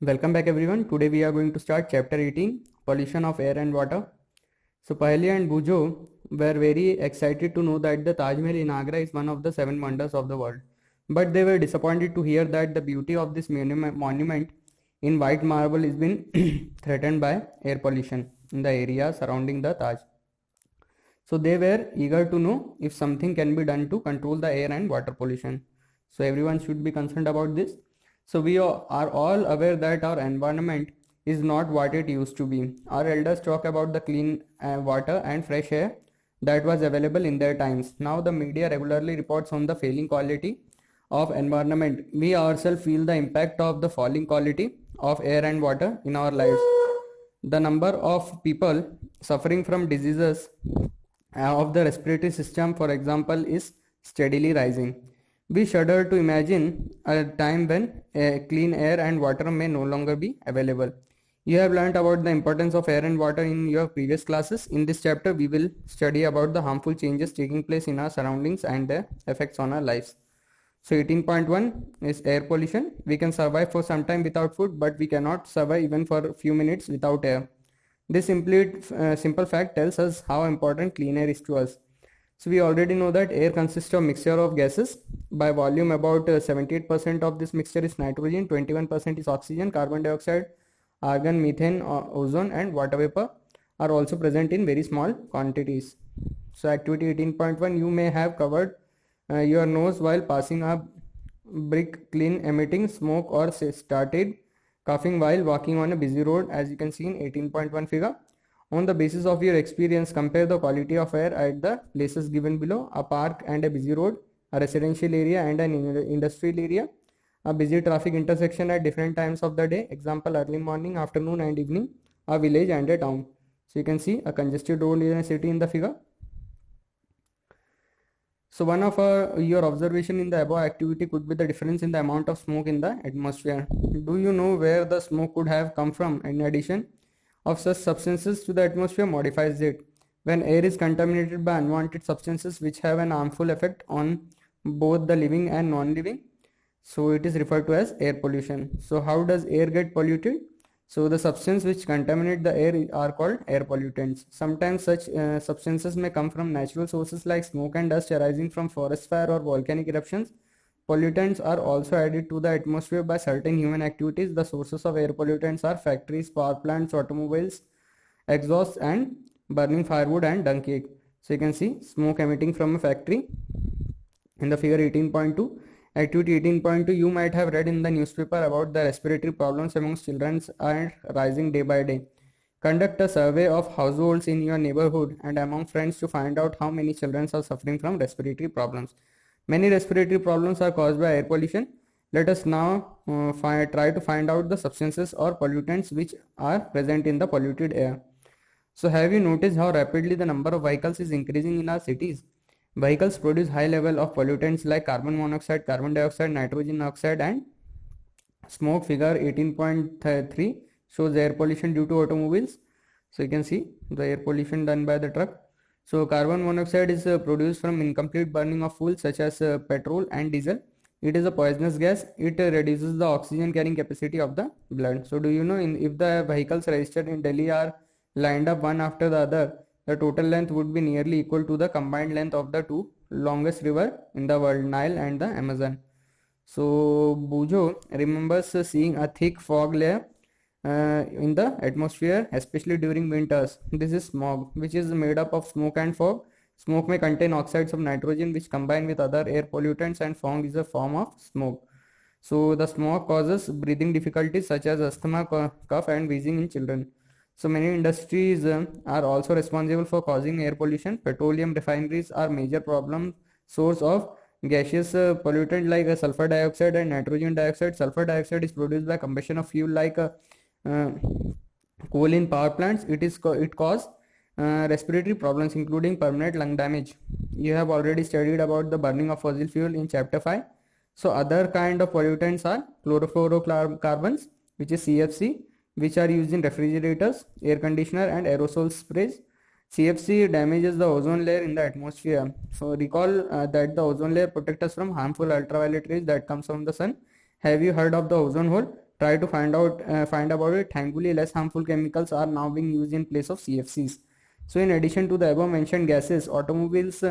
Welcome back everyone. Today we are going to start chapter 18, pollution of air and water. So Paheli and Bujo were very excited to know that the Taj Mahal in Agra is one of the seven wonders of the world. But they were disappointed to hear that the beauty of this monument in white marble is been threatened by air pollution in the area surrounding the Taj. So they were eager to know if something can be done to control the air and water pollution. So everyone should be concerned about this. So we are all aware that our environment is not what it used to be. Our elders talk about the clean water and fresh air that was available in their times. Now the media regularly reports on the failing quality of environment. We ourselves feel the impact of the falling quality of air and water in our lives. The number of people suffering from diseases of the respiratory system, for example, is steadily rising. We shudder to imagine a time when clean air and water may no longer be available. You have learned about the importance of air and water in your previous classes. In this chapter, we will study about the harmful changes taking place in our surroundings and their effects on our lives. So 18.1 is air pollution. We can survive for some time without food, but we cannot survive even for a few minutes without air. This simple fact tells us how important clean air is to us. So we already know that air consists of mixture of gases. By volume, about 78% of this mixture is nitrogen, 21% is oxygen, carbon dioxide, argon, methane, ozone and water vapor are also present in very small quantities. So activity 18.1, you may have covered your nose while passing a brick clean emitting smoke or started coughing while walking on a busy road, as you can see in 18.1 figure. On the basis of your experience, compare the quality of air at the places given below: a park and a busy road, a residential area and an industrial area, a busy traffic intersection at different times of the day, example early morning, afternoon and evening, a village and a town. So you can see a congested road in a city in the figure. So one of your observation in the above activity could be the difference in the amount of smoke in the atmosphere. Do you know where the smoke could have come from? In addition of such substances to the atmosphere modifies it. When air is contaminated by unwanted substances which have an harmful effect on both the living and non-living, so it is referred to as air pollution. So how does air get polluted? So the substance which contaminate the air are called air pollutants. Sometimes such substances may come from natural sources like smoke and dust arising from forest fire or volcanic eruptions. Pollutants are also added to the atmosphere by certain human activities. The sources of air pollutants are factories, power plants, automobiles, exhaust and burning firewood and dung cake. So you can see smoke emitting from a factory in the figure 18.2. Activity 18.2, you might have read in the newspaper about the respiratory problems amongst children are rising day by day. Conduct a survey of households in your neighborhood and among friends to find out how many children are suffering from respiratory problems. Many respiratory problems are caused by air pollution. Let us now try to find out the substances or pollutants which are present in the polluted air. So have you noticed how rapidly the number of vehicles is increasing in our cities? Vehicles produce high level of pollutants like carbon monoxide, carbon dioxide, nitrogen oxide and smoke. Figure 18.3 shows air pollution due to automobiles. So you can see the air pollution done by the truck. So carbon monoxide is produced from incomplete burning of fuels such as petrol and diesel. It is a poisonous gas. It reduces the oxygen carrying capacity of the blood. So do you know if the vehicles registered in Delhi are lined up one after the other, the total length would be nearly equal to the combined length of the two longest river in the world, Nile and the Amazon. So Bujo remembers seeing a thick fog layer in the atmosphere, especially during winters. This is smog, which is made up of smoke and fog. Smoke may contain oxides of nitrogen which combine with other air pollutants, and fog is a form of smoke. So the smog causes breathing difficulties such as asthma, cough and wheezing in children. So many industries are also responsible for causing air pollution. Petroleum refineries are major problem source of gaseous pollutant like sulfur dioxide and nitrogen dioxide. Sulfur dioxide is produced by combustion of fuel like uh, coal in power plants. It causes respiratory problems including permanent lung damage. You have already studied about the burning of fossil fuel in chapter 5. So other kind of pollutants are chlorofluorocarbons, which is CFC, which are used in refrigerators, air conditioner and aerosol sprays. CFC damages the ozone layer in the atmosphere. So recall that the ozone layer protects us from harmful ultraviolet rays that comes from the sun. Have you heard of the ozone hole? try to find about it. Thankfully, less harmful chemicals are now being used in place of CFCs. So in addition to the above mentioned gases, automobiles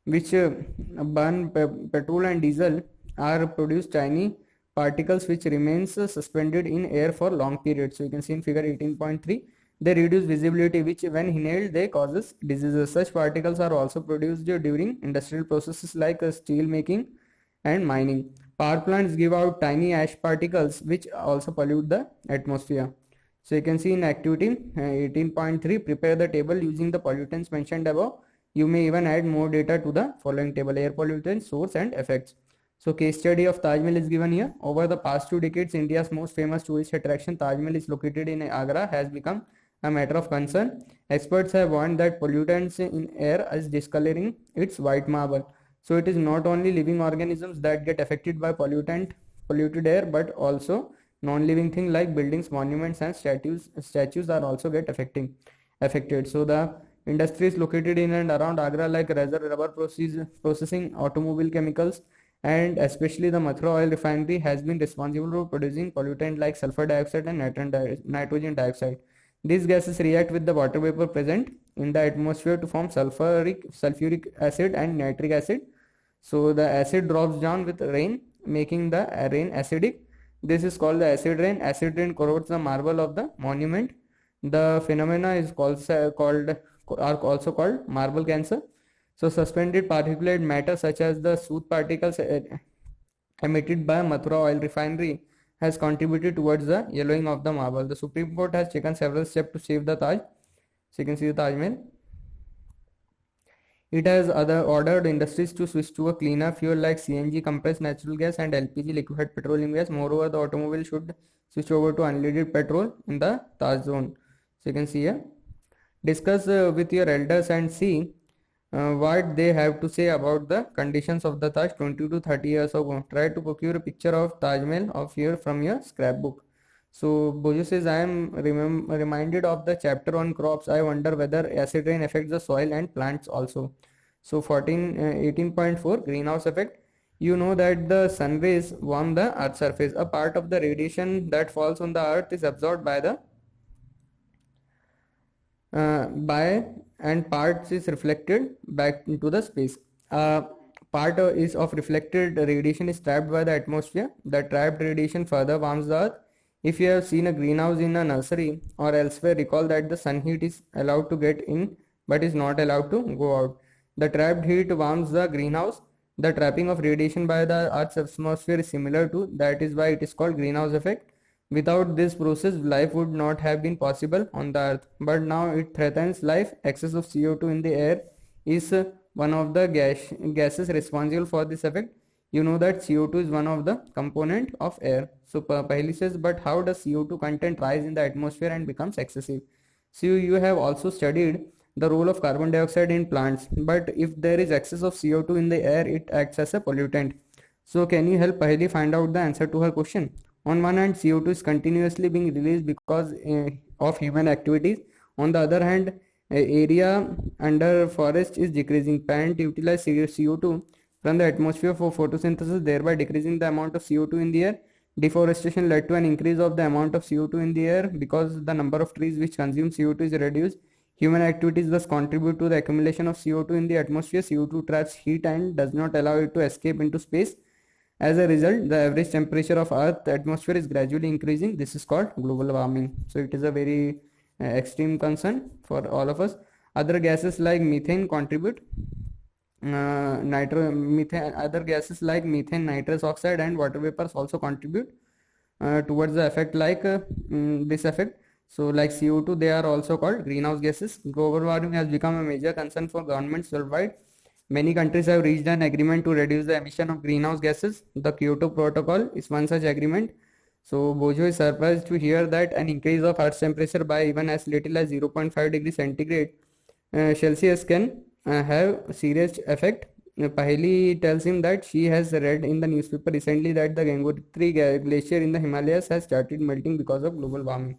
which burn petrol and diesel are produce tiny particles which remains suspended in air for long periods. So you can see in figure 18.3, they reduce visibility, which when inhaled they causes diseases. Such particles are also produced during industrial processes like steel making and mining. Power plants give out tiny ash particles which also pollute the atmosphere. So you can see in activity 18.3, prepare the table using the pollutants mentioned above. You may even add more data to the following table: air pollutants, source and effects. So case study of Taj Mahal is given here. Over the past 2 decades, India's most famous tourist attraction, Taj Mahal, is located in Agra, has become a matter of concern. Experts have warned that pollutants in air is discoloring its white marble. So it is not only living organisms that get affected by polluted air, but also non-living things like buildings, monuments, and statues are also get affected. So the industries located in and around Agra, like rubber processing, automobile chemicals, and especially the Mathura oil refinery, has been responsible for producing pollutant like sulfur dioxide and nitrogen dioxide. These gases react with the water vapor present in the atmosphere to form sulfuric acid and nitric acid. So the acid drops down with rain, making the rain acidic. This is called the acid rain. Acid rain corrodes the marble of the monument. The phenomena is are also called marble cancer. So suspended particulate matter such as the soot particles emitted by Mathura oil refinery has contributed towards the yellowing of the marble. The Supreme Court has taken several steps to save the Taj. So you can see the Taj Mahal. It has ordered industries to switch to a cleaner fuel like CNG, compressed natural gas, and LPG, liquefied petroleum gas. Moreover, the automobile should switch over to unleaded petrol in the Taj zone. So you can see here. Discuss with your elders and see what they have to say about the conditions of the Taj 20 to 30 years ago. Try to procure a picture of Taj Mahal from your scrapbook. So Bojo says, I am reminded of the chapter on crops. I wonder whether acid rain affects the soil and plants also. So 18.4, greenhouse effect. You know that the sun rays warm the earth's surface. A part of the radiation that falls on the earth is absorbed by the and parts is reflected back into the space. Part is of reflected radiation is trapped by the atmosphere. The trapped radiation further warms the earth. If you have seen a greenhouse in a nursery or elsewhere, recall that the sun heat is allowed to get in but is not allowed to go out. The trapped heat warms the greenhouse. The trapping of radiation by the earth's atmosphere is similar to that, is why it is called greenhouse effect. Without this process, life would not have been possible on the earth, but now it threatens life. Excess of CO2 in the air is one of the gases responsible for this effect. You know that CO2 is one of the component of air. So Paheli says, but how does CO2 content rise in the atmosphere and becomes excessive? So you have also studied the role of carbon dioxide in plants, but if there is excess of CO2 in the air, it acts as a pollutant. So can you help Paheli find out the answer to her question? On one hand, CO2 is continuously being released because of human activities. On the other hand, area under forest is decreasing. Plant utilize CO2 from the atmosphere for photosynthesis, thereby decreasing the amount of CO2 in the air. Deforestation led to an increase of the amount of CO2 in the air because the number of trees which consume CO2 is reduced. Human activities thus contribute to the accumulation of CO2 in the atmosphere. CO2 traps heat and does not allow it to escape into space. As a result, the average temperature of Earth's atmosphere is gradually increasing. This is called global warming. So it is a very extreme concern for all of us. Other gases like methane contribute. Other gases like methane, nitrous oxide, and water vapors also contribute towards the effect like this effect. So like CO2, they are also called greenhouse gases. Global warming has become a major concern for governments worldwide. Many countries have reached an agreement to reduce the emission of greenhouse gases. The Kyoto Protocol is one such agreement. So Bojo is surprised to hear that an increase of Earth's temperature by even as little as 0.5 degrees centigrade Celsius can have serious effect. Paheli tells him that she has read in the newspaper recently that the Gangotri glacier in the Himalayas has started melting because of global warming.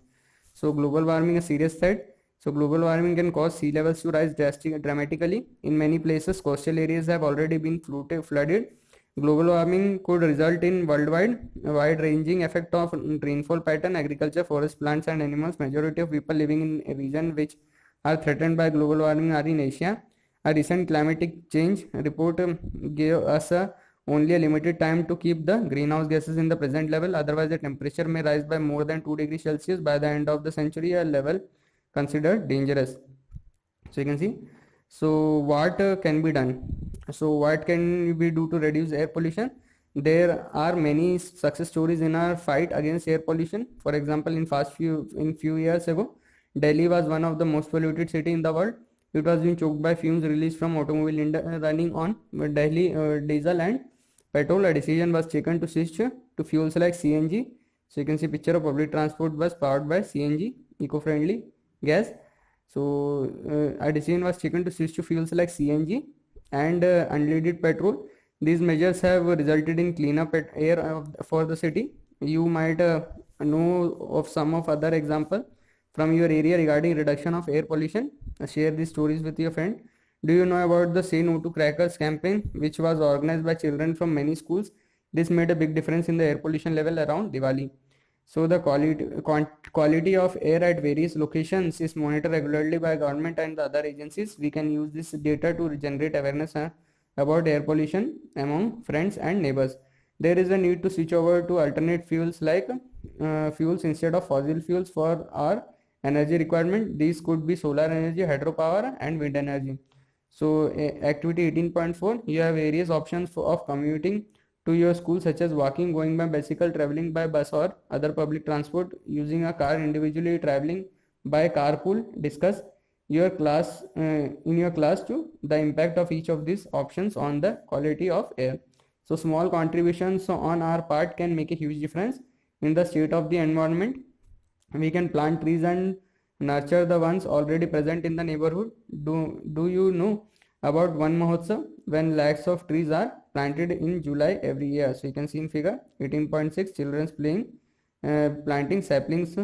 So global warming is a serious threat. So global warming can cause sea levels to rise dramatically. In many places, coastal areas have already been flooded. Global warming could result in wide-ranging effect of rainfall pattern, agriculture, forest, plants, and animals. Majority of people living in a region which are threatened by global warming are in Asia. A recent climatic change report gave us only a limited time to keep the greenhouse gases in the present level. Otherwise, the temperature may rise by more than 2 degrees Celsius by the end of the century, a level considered dangerous. So you can see. So what can be done? So what can we do to reduce air pollution? There are many success stories in our fight against air pollution. For example, in few years ago, Delhi was one of the most polluted city in the world. It was being choked by fumes released from running on Delhi diesel and petrol. A decision was taken to switch to fuels like CNG. So you can see picture of public transport bus powered by CNG, eco-friendly gas. So a decision was taken to switch to fuels like CNG and unleaded petrol. These measures have resulted in cleaner air for the city. You might know of some of other example from your area regarding reduction of air pollution. Share these stories with your friend. Do you know about the Say No to Crackers campaign, which was organized by children from many schools? This made a big difference in the air pollution level around Diwali. So the quality of air at various locations is monitored regularly by government and the other agencies. We can use this data to generate awareness about air pollution among friends and neighbors. There is a need to switch over to alternate fuels like fuels instead of fossil fuels for our energy requirement. These could be solar energy, hydropower, and wind energy. So activity 18.4, you have various options of commuting to your school, such as walking, going by bicycle, traveling by bus or other public transport, using a car individually, traveling by carpool. Discuss your class in your class too the impact of each of these options on the quality of air. So small contributions on our part can make a huge difference in the state of the environment. We can plant trees and nurture the ones already present in the neighborhood. Do you know about One Mahotsav, when lakhs of trees are planted in July every year? So you can see in figure 18.6, children's playing planting saplings.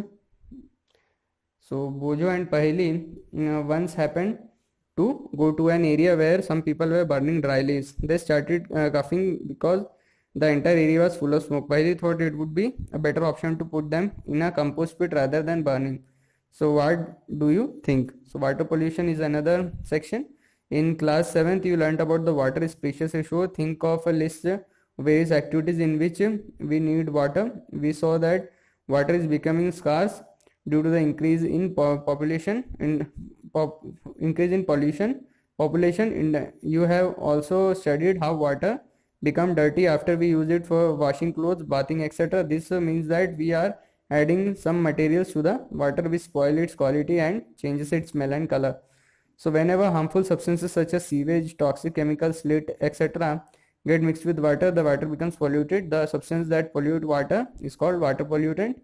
So Bojo and Paheli once happened to go to an area where some people were burning dry leaves. They started coughing because the entire area was full of smoke. Paheli thought it would be a better option to put them in a compost pit rather than burning. So what do you think? So water pollution is another section. In class 7th, you learned about the water is precious issue. Think of a list of various activities in which we need water. We saw that water is becoming scarce due to the increase in population increase in population. You have also studied how water become dirty after we use it for washing clothes, bathing, etc. This means that we are adding some materials to the water which spoil its quality and changes its smell and color. So whenever harmful substances such as sewage, toxic chemicals, lead, etc. get mixed with water, the water becomes polluted. The substance that pollute water is called water pollutant.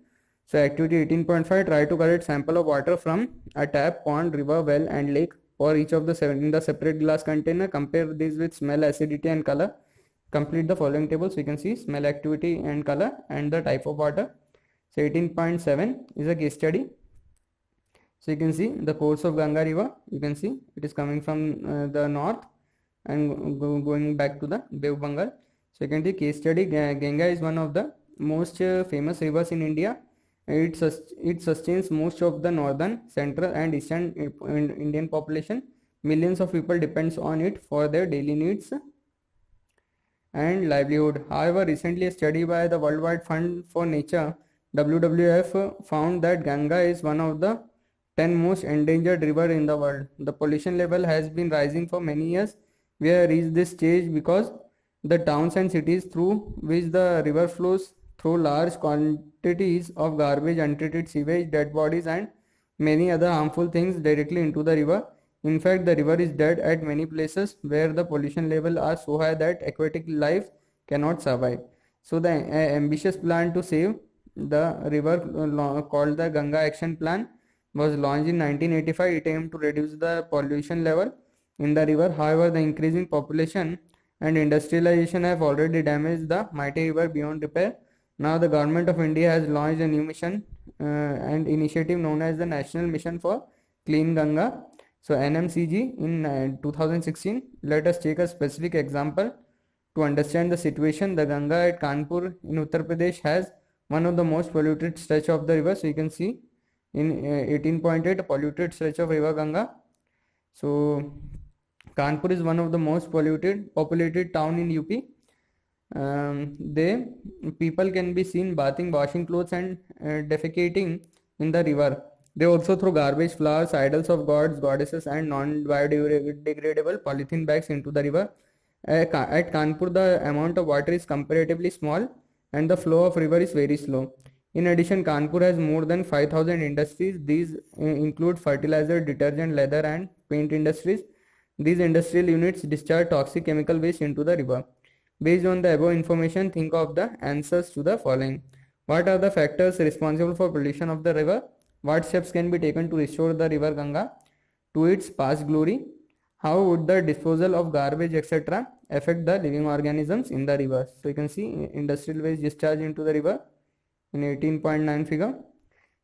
So activity 18.5, try to collect sample of water from a tap, pond, river, well and lake. For each of the seven in the separate glass container, compare these with smell, acidity and color. Complete the following table. So you can see smell, activity and color and the type of water. So 18.7 is a case study. So you can see the course of Ganga river. You can see it is coming from the north and going back to the Bay of Bengal. So you can see case study. Ganga is one of the most famous rivers in India. It sustains most of the northern, central and eastern Indian population. Millions of people depends on it for their daily needs and livelihood. However, recently a study by the Worldwide Fund for Nature WWF found that Ganga is one of the 10 most endangered river in the world. The pollution level has been rising for many years. We have reached this stage because the towns and cities through which the river flows throw large quantities of garbage, untreated sewage, dead bodies and many other harmful things directly into the river. In fact, the river is dead at many places where the pollution level are so high that aquatic life cannot survive. So the ambitious plan to save the river called the Ganga Action Plan was launched in 1985. It aimed to reduce the pollution level in the river. However, the increasing population and industrialization have already damaged the mighty river beyond repair. Now the government of India has launched a new mission and initiative known as the National Mission for Clean Ganga. So NMCG in 2016. Let us take a specific example To understand the situation, the Ganga at Kanpur in Uttar Pradesh has one of the most polluted stretch of the river. So you can see in 18.8 polluted stretch of river Ganga. So Kanpur is one of the most polluted populated town in UP. They people can be seen bathing, washing clothes, and defecating in the river. They also throw garbage, flowers, idols of gods, goddesses, and non-biodegradable polythene bags into the river. At Kanpur, the amount of water is comparatively small, and the flow of river is very slow. In addition, Kanpur has more than 5,000 industries. These include fertilizer, detergent, leather, and paint industries. These industrial units discharge toxic chemical waste into the river. Based on the above information, think of the answers to the following. What are the factors responsible for pollution of the river? What steps can be taken to restore the river Ganga to its past glory? How would the disposal of garbage, etc., affect the living organisms in the river? So you can see industrial waste discharge into the river in 18.9 figure.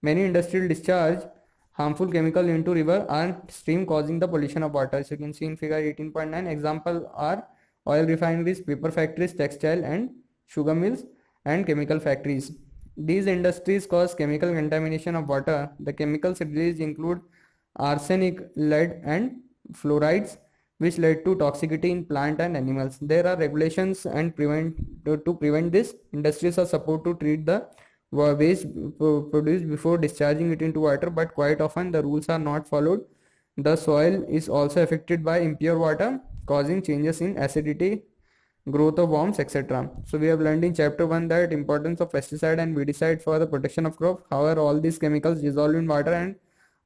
Many industrial discharge harmful chemical into river and stream, causing the pollution of water. So you can see in figure 18.9, example are oil refineries, paper factories, textile and sugar mills, and chemical factories. These industries cause chemical contamination of water. The chemicals released include arsenic, lead, and fluorides, which led to toxicity in plant and animals. There are regulations and to prevent this. Industries are supposed to treat the waste produced before discharging it into water, but quite often the rules are not followed. The soil is also affected by impure water, causing changes in acidity, growth of worms, etc. So we have learned in chapter 1 that importance of pesticide and weedicide for the protection of crop. However, all these chemicals dissolve in water and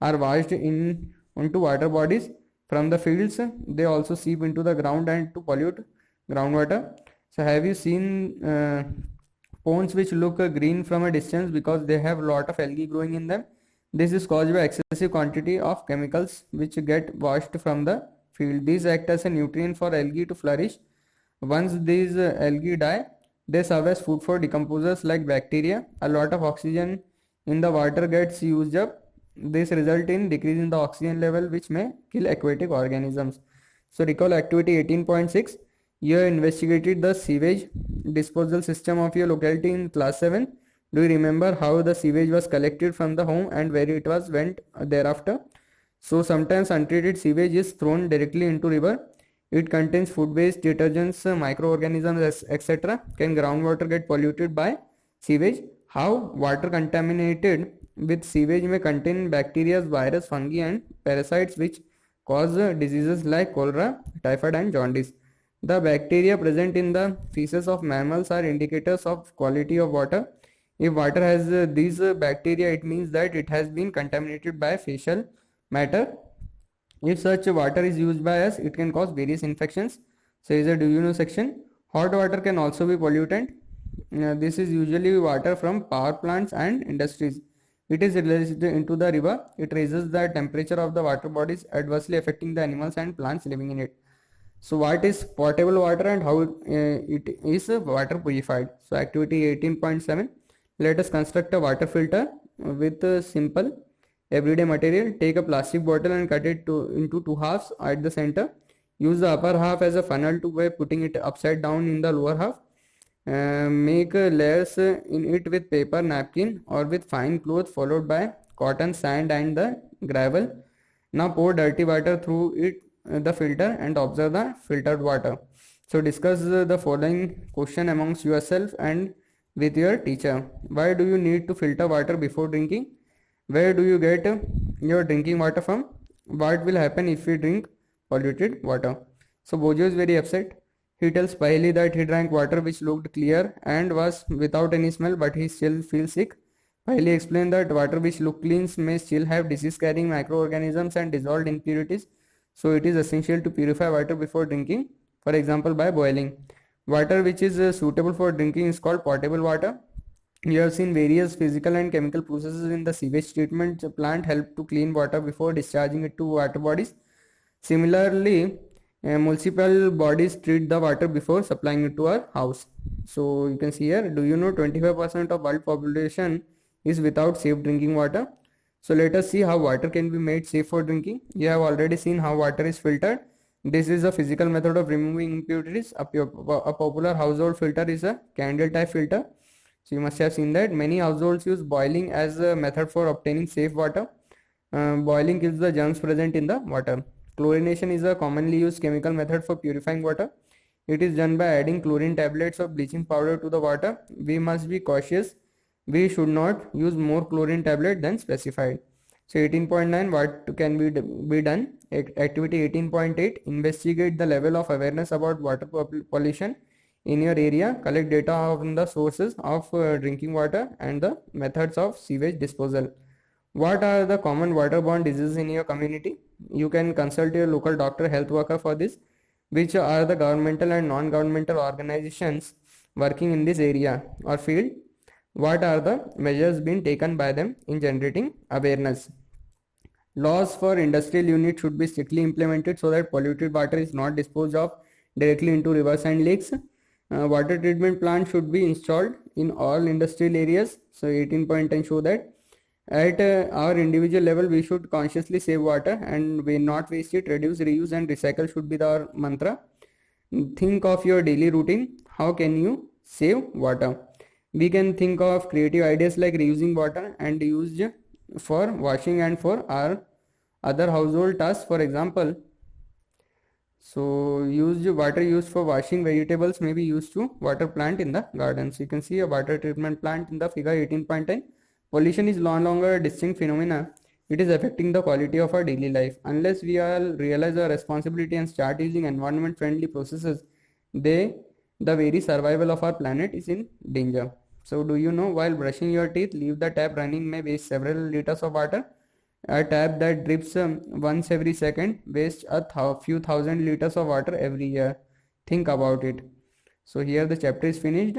are washed into water bodies from the fields. They also seep into the ground and to pollute groundwater. So have you seen ponds which look green from a distance because they have a lot of algae growing in them? This is caused by excessive quantity of chemicals which get washed from the field. These act as a nutrient for algae to flourish. Once these algae die, they serve as food for decomposers like bacteria. A lot of oxygen in the water gets used up. This result in decrease in the oxygen level, which may kill aquatic organisms. So recall activity 18.6. You have investigated the sewage disposal system of your locality in class 7. Do you remember how the sewage was collected from the home and where it was went thereafter? So sometimes untreated sewage is thrown directly into river. It contains food waste, detergents, microorganisms, etc. Can groundwater get polluted by sewage? How? Water contaminated with sewage may contain bacteria, virus, fungi, and parasites which cause diseases like cholera, typhoid, and jaundice. The bacteria present in the feces of mammals are indicators of quality of water. If water has these bacteria, it means that it has been contaminated by fecal matter. If such water is used by us, it can cause various infections. So is a do you know section. Hot water can also be pollutant. This is usually water from power plants and industries. It is released into the river. It raises the temperature of the water bodies, adversely affecting the animals and plants living in it. So what is potable water and how it is water purified? So activity 18.7. Let us construct a water filter with a simple everyday material. Take a plastic bottle and cut it into two halves at the center. Use the upper half as a funnel by putting it upside down in the lower half. Make layers in it with paper, napkin, or with fine cloth, followed by cotton, sand, and the gravel. Now pour dirty water through it, the filter, and observe the filtered water. So discuss the following question amongst yourself and with your teacher. Why do you need to filter water before drinking? Where do you get your drinking water from? What will happen if we drink polluted water? So Bojo is very upset. He tells Paheli that he drank water which looked clear and was without any smell, but he still feels sick. Paheli explained that water which looked clean may still have disease-carrying microorganisms and dissolved impurities. So it is essential to purify water before drinking, for example by boiling. Water which is suitable for drinking is called potable water. You have seen various physical and chemical processes in the sewage treatment plant help to clean water before discharging it to water bodies. Similarly, municipal bodies treat the water before supplying it to our house. So you can see here, do you know 25% of world population is without safe drinking water? So let us see how water can be made safe for drinking. You have already seen how water is filtered. This is a physical method of removing impurities. A popular household filter is a candle type filter. So you must have seen that many households use boiling as a method for obtaining safe water. Boiling kills the germs present in the water. Chlorination is a commonly used chemical method for purifying water. It is done by adding chlorine tablets or bleaching powder to the water. We must be cautious. We should not use more chlorine tablet than specified. So 18.9, what can be done? Activity 18.8, investigate the level of awareness about water pollution in your area. Collect data on the sources of drinking water and the methods of sewage disposal. What are the common waterborne diseases in your community? You can consult your local doctor, health worker for this. Which are the governmental and non-governmental organizations working in this area or field? What are the measures being taken by them in generating awareness? Laws for industrial units should be strictly implemented so that polluted water is not disposed of directly into rivers and lakes. Water treatment plants should be installed in all industrial areas. So 18.10 show that at our individual level we should consciously save water and we not waste it. Reduce, reuse and recycle should be our mantra. Think of your daily routine. How can you save water? We can think of creative ideas like reusing water and used for washing and for our other household tasks. For example, so used water used for washing vegetables may be used to water plant in the garden. So you can see a water treatment plant in the figure 18.10. Pollution is no longer a distinct phenomena. It is affecting the quality of our daily life. Unless we all realize our responsibility and start using environment friendly processes, the very survival of our planet is in danger. So do you know, while brushing your teeth, leave the tap running may waste several liters of water. A tap that drips once every second wastes a few thousand liters of water every year. Think about it. So here the chapter is finished.